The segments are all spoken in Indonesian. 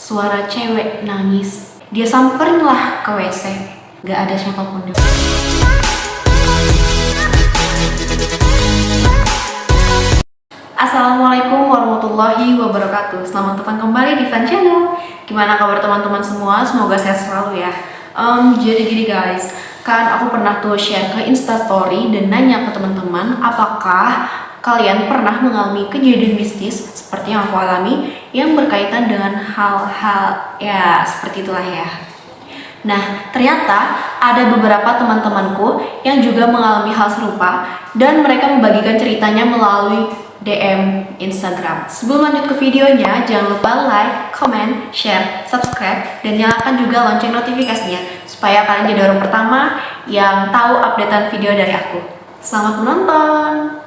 suara cewek nangis. Dia samperin lah ke WC, gak ada siapapun. Assalamualaikum warahmatullahi wabarakatuh. Selamat datang kembali di Fan Channel. Gimana kabar teman-teman semua? Semoga sehat selalu ya. Jadi gini guys, kan aku pernah tuh share ke Instastory dan nanya ke teman-teman, apakah kalian pernah mengalami kejadian mistis seperti yang aku alami yang berkaitan dengan hal-hal ya seperti itulah ya. Nah, ternyata ada beberapa teman-temanku yang juga mengalami hal serupa dan mereka membagikan ceritanya melalui DM Instagram. Sebelum lanjut ke videonya, jangan lupa like, comment, share, subscribe, dan nyalakan juga lonceng notifikasinya supaya kalian jadi orang pertama yang tahu updatean video dari aku. Selamat menonton!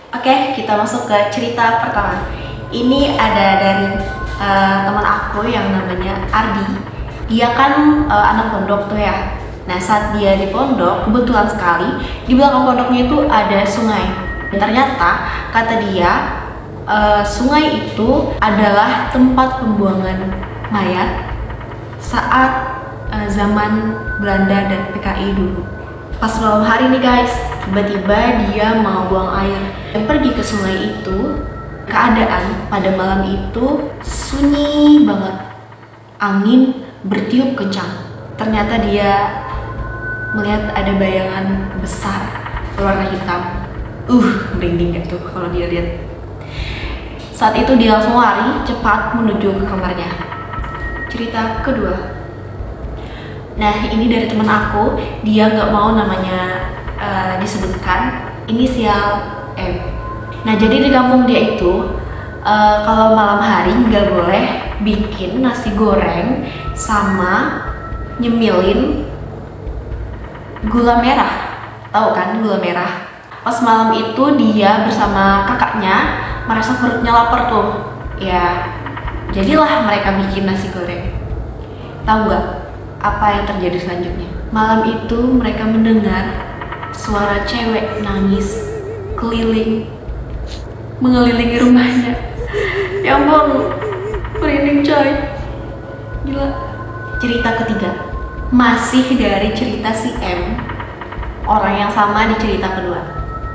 Oke, kita masuk ke cerita pertama. Ini ada dari teman aku yang namanya Ardi. Dia kan anak pondok tuh ya. Nah, saat dia di pondok, kebetulan sekali di belakang pondoknya itu ada sungai. Dan ternyata kata dia sungai itu adalah tempat pembuangan mayat saat zaman Belanda dan PKI dulu. Pas malam hari nih guys, tiba-tiba dia mau buang air dan pergi ke sungai itu. Keadaan pada malam itu sunyi banget, angin bertiup kencang. Ternyata dia melihat ada bayangan besar berwarna hitam. Merinding gak tuh kalau dia lihat. Saat itu dia langsung lari cepat menuju ke kamarnya. Cerita kedua. Nah, ini dari teman aku, dia nggak mau namanya disebutkan, inisial M. Nah, jadi di kampung dia itu kalau malam hari nggak boleh bikin nasi goreng sama nyemilin gula merah. Tahu kan gula merah? Pas malam itu dia bersama kakaknya merasa perutnya lapar tuh. Ya, jadilah mereka bikin nasi goreng. Tahu nggak apa yang terjadi selanjutnya? Malam itu mereka mendengar suara cewek nangis mengelilingi rumahnya. Ya ampun, merinding coy. Gila. Cerita ketiga, masih dari cerita si M, orang yang sama di cerita kedua.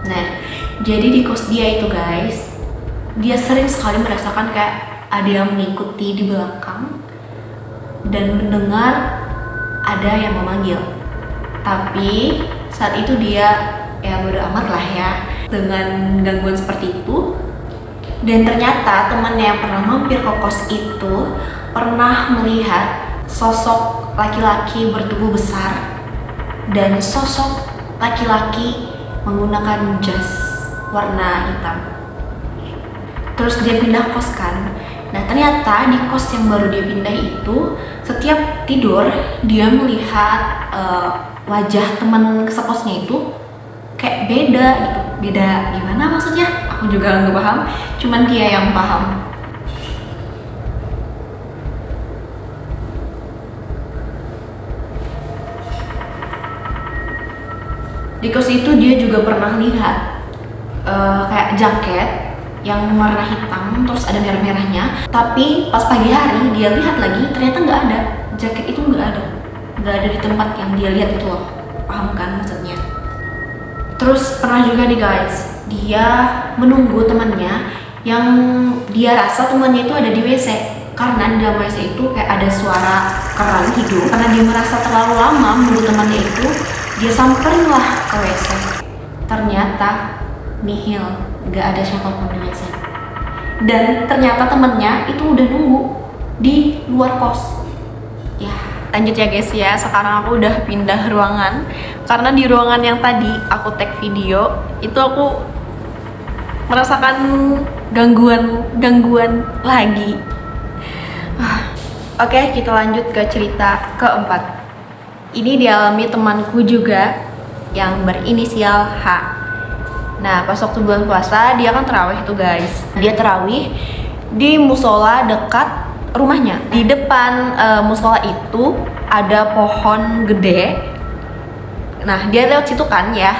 Nah, jadi di kos dia itu guys, dia sering sekali merasakan kayak ada yang mengikuti di belakang dan mendengar ada yang memanggil. Tapi saat itu dia ya bodo amat lah ya dengan gangguan seperti itu. Dan ternyata temannya yang pernah mampir ke kos itu pernah melihat sosok laki-laki bertubuh besar dan sosok laki-laki menggunakan jas warna hitam. Terus dia pindah kos kan. Nah, ternyata di kos yang baru dia pindah itu setiap tidur dia melihat wajah teman sekosnya itu kayak beda gitu. Beda gimana maksudnya? Aku juga nggak paham, cuman dia yang paham. Di kos itu dia juga pernah lihat kayak jaket yang warna hitam terus ada merah-merahnya. Tapi pas pagi hari dia lihat lagi ternyata nggak ada, jaket itu nggak ada di tempat yang dia lihat itu loh. Paham kan maksudnya? Terus pernah juga nih guys, dia menunggu temannya yang dia rasa temannya itu ada di WC. Karena di dalam WC itu kayak ada suara keran hidung. Karena dia merasa terlalu lama menunggu temannya itu, dia samperin lah ke WC. Ternyata nihil, gak ada siapapun di WC. Dan ternyata temennya itu udah nunggu di luar kos. Ya, lanjut ya guys ya. Sekarang aku udah pindah ruangan. Karena di ruangan yang tadi aku tag video, itu aku merasakan gangguan lagi. Oke, kita lanjut ke cerita keempat. Ini dialami temanku juga yang berinisial H. Nah, pas waktu bulan puasa dia kan terawih tuh guys. Dia terawih di musola dekat rumahnya. Di depan musola itu ada pohon gede. Nah, dia lewat situ kan ya.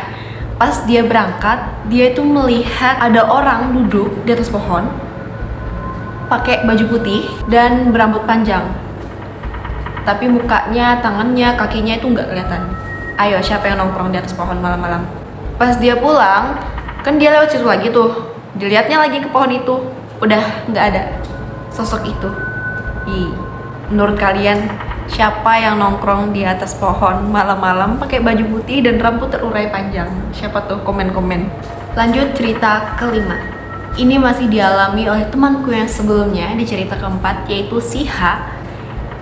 Pas dia berangkat, dia itu melihat ada orang duduk di atas pohon. pakai baju putih dan berambut panjang. Tapi mukanya, tangannya, kakinya itu nggak kelihatan. Ayo, siapa yang nongkrong di atas pohon malam-malam? Pas dia pulang, kan dia lewat situ lagi tuh. Dilihatnya lagi ke pohon itu, udah nggak ada sosok itu. Menurut kalian, siapa yang nongkrong di atas pohon malam-malam pakai baju putih dan rambut terurai panjang? Siapa tuh? Komen-komen. Lanjut cerita kelima. Ini masih dialami oleh temanku yang sebelumnya di cerita keempat, yaitu si H.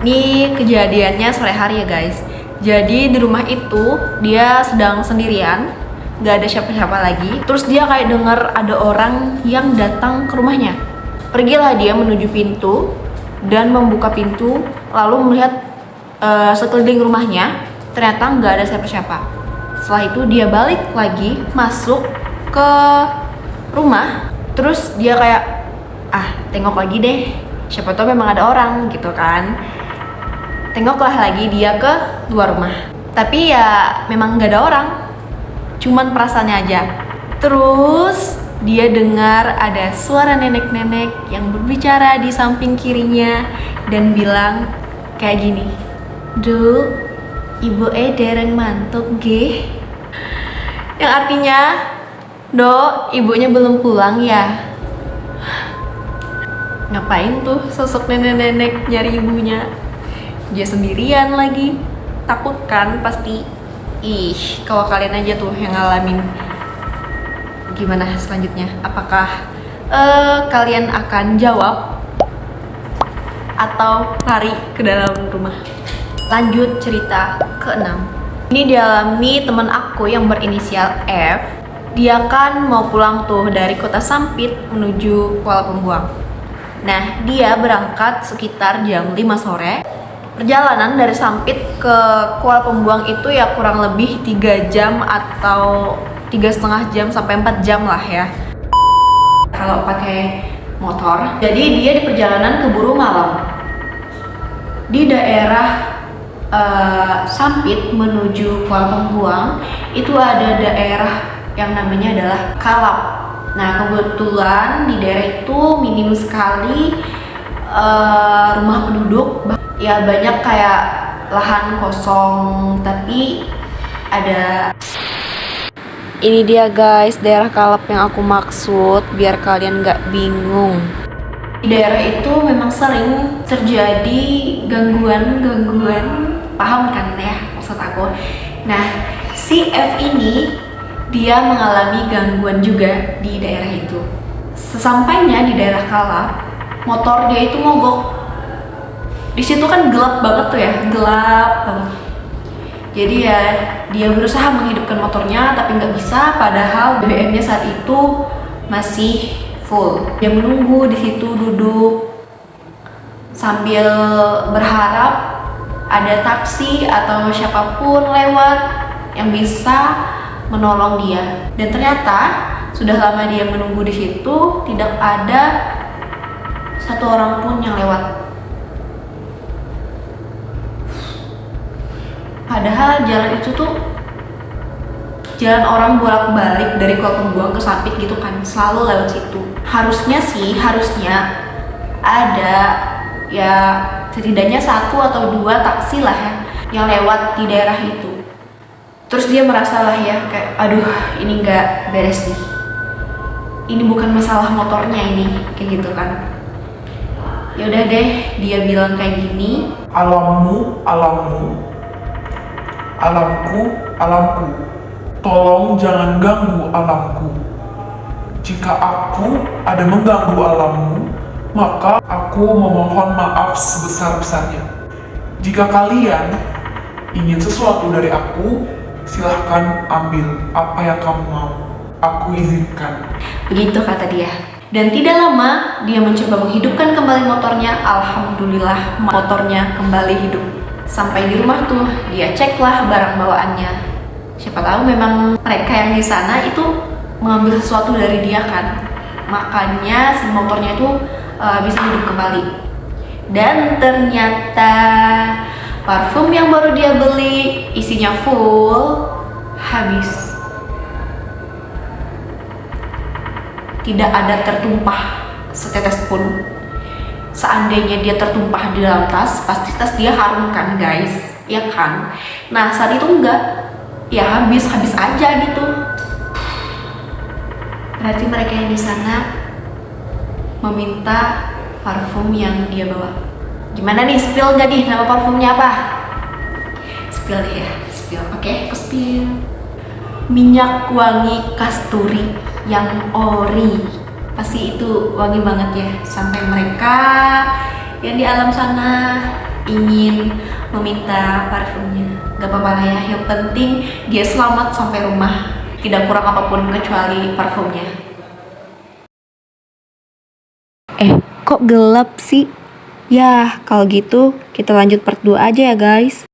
Ini kejadiannya sore hari ya guys. Jadi di rumah itu dia sedang sendirian, gak ada siapa-siapa lagi. Terus dia kayak dengar ada orang yang datang ke rumahnya. Pergilah dia menuju pintu dan membuka pintu, lalu melihat sekeliling rumahnya. Ternyata gak ada siapa-siapa. Setelah itu dia balik lagi masuk ke rumah. Terus dia kayak tengok lagi deh, siapa tahu memang ada orang gitu kan. Tengoklah lagi dia ke luar rumah, tapi ya memang gak ada orang, cuman perasaannya aja. Terus dia dengar ada suara nenek-nenek yang berbicara di samping kirinya dan bilang kayak gini, "Duh, ibu dereng mantuk nggih." Yang artinya, "Dok, ibunya belum pulang ya?" Ngapain tuh sosok nenek-nenek nyari ibunya? Dia sendirian lagi, takut kan pasti. Kalau kalian aja tuh yang ngalamin. Gimana selanjutnya? Apakah kalian akan jawab atau lari ke dalam rumah? Lanjut cerita ke-6. Ini dialami teman aku yang berinisial F. Dia kan mau pulang tuh dari Kota Sampit menuju Kuala Pembuang. Nah, dia berangkat sekitar jam 5 sore. Perjalanan dari Sampit ke Kuala Pembuang itu ya kurang lebih 3 jam atau 3,5 jam sampai 4 jam lah ya kalau pakai motor. Jadi dia di perjalanan keburu malam. Di daerah Sampit menuju Kuala Pembuang itu ada daerah yang namanya adalah Kalap. Nah, kebetulan di daerah itu minim sekali rumah penduduk. Ya banyak kayak lahan kosong, tapi ada. Ini dia guys, daerah Kalap yang aku maksud, biar kalian nggak bingung. Di daerah itu memang sering terjadi gangguan, paham kan ya maksud aku? Nah, si F ini dia mengalami gangguan juga di daerah itu. Sesampainya di daerah Kalap, motor dia itu mogok. Di situ kan gelap banget tuh ya, gelap banget. Jadi ya dia berusaha menghidupkan motornya tapi nggak bisa, padahal BBM-nya saat itu masih full. Dia menunggu di situ duduk sambil berharap ada taksi atau siapapun lewat yang bisa menolong dia. Dan ternyata sudah lama dia menunggu di situ, tidak ada satu orang pun yang lewat. Padahal jalan itu tuh jalan orang bolak-balik dari Kuala Pembuang ke Sampit gitu kan, selalu lewat situ. Harusnya ada ya setidaknya 1 atau 2 taksi lah ya yang lewat di daerah itu. Terus dia merasa lah ya kayak aduh ini nggak beres nih, ini bukan masalah motornya ini, kayak gitu kan. Ya udah deh, dia bilang kayak gini, alammu, alamku, tolong jangan ganggu alamku. Jika aku ada mengganggu alammu, maka aku memohon maaf sebesar-besarnya. Jika kalian ingin sesuatu dari aku, silahkan ambil apa yang kamu mau, aku izinkan. Begitu kata dia. Dan tidak lama dia mencoba menghidupkan kembali motornya. Alhamdulillah motornya kembali hidup. Sampai di rumah tuh dia ceklah barang bawaannya. Siapa tahu memang mereka yang di sana itu mengambil sesuatu dari dia kan. Makanya si motornya itu bisa hidup kembali. Dan ternyata parfum yang baru dia beli isinya full habis. Tidak ada tertumpah setetes pun. seandainya dia tertumpah di dalam tas, pasti tas dia harum kan guys, ya kan? Nah saat itu enggak, ya habis aja gitu. Berarti mereka yang di sana meminta parfum yang dia bawa. Gimana nih, spill gak nih nama parfumnya apa? Spill deh ya, spill. Oke, aku spill. Minyak wangi kasturi yang ori. Pasti itu wangi banget ya. Sampai mereka yang di alam sana ingin meminta parfumnya. Gak apa-apa lah ya, yang penting dia selamat sampai rumah. Tidak kurang apapun kecuali parfumnya. Kok gelap sih? Ya, kalau gitu kita lanjut part 2 aja ya guys.